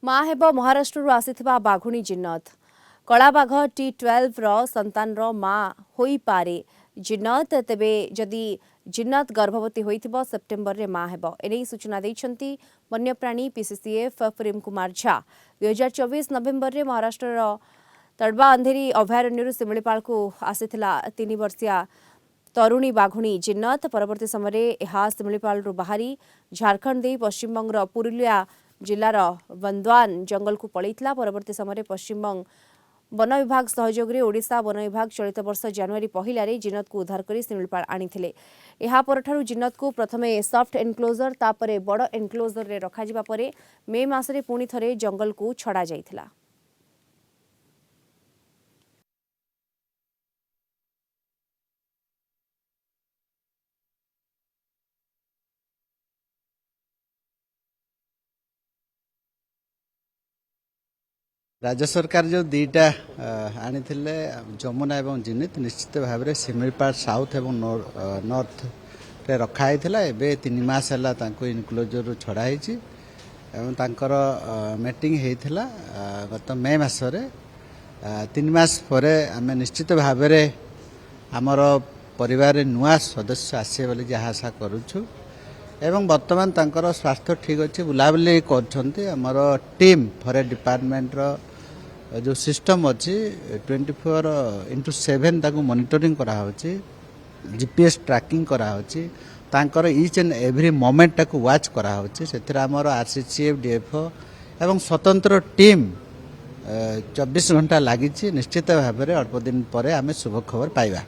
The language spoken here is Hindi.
माँ हेब महाराष्ट्र आसीथिबा बाघुणी जिन्नत कलाबाघ T12 रो संतान रो माँ होई पारे जिन्नत तेबे जदि जिन्नत गर्भवती होइथिबो सेप्टेम्बर रे माँ हेब एनै सूचना दैछंती वन्यप्राणी PCCF प्रेम कुमार झा 2024 नवेम्बर रे महाराष्ट्र रो तड़बा अंधेरी अभयारण्य शिमिलीपाल को आसीथिला 3 वर्षिया तरुणी बाघुणी जिन्नत परवर्ती समय शिमिलीपाल बाहरी झारखंड दे पश्चिमबंग पुरुलिया जिलार बंदवान जंगल को पलैथिला परवर्ती समय पश्चिमबंग वन विभाग सहयोग रे ओडिशा वन विभाग चलित वर्ष जनवरी पहिलारे जिन्नत को उद्धार कर शिमिलीपाल आनिथिले। एहा परठारु जिन्नत को प्रथमे सॉफ्ट एनक्लोजर तापरे बड़ एनक्लोजर रे रखा जिबा परे मे मासरे पुणी थरे जंगल को छड़ा जाइथिला। राज्य सरकार जो दीटा आनी जमुना एवं जिनित निश्चित भाव में शिमिलीपाल साउथ एवं नॉर्थ रे रखाई एबे 3 मास है इनक्लोजर छड़ाई एवं तांकर मीटिंग होता गत मे मसरे 3 मास पर आम निश्चित भाव में आमर परिवार नुआ सदस्य आसे बोली जहाँ आशा करुछु एवं वर्तमान तांकर स्वास्थ्य ठीक अच्छे बुलाबुली कर टीम फॉरेस्ट डिपार्टमेंट रो जो सिस्टम अच्छी 24x7 ताकू मॉनिटरिंग करा होची GPS ट्रैकिंग करा होची तांकर ईच एंड एवरी मोमेंट ताकू वाच करा होची सेथिरा हमर RCCF DFO एवं स्वतंत्र टीम 24 घंटा लागिची निश्चित भाव में अल्प दिन पर आमे शुभ खबर पाइबा।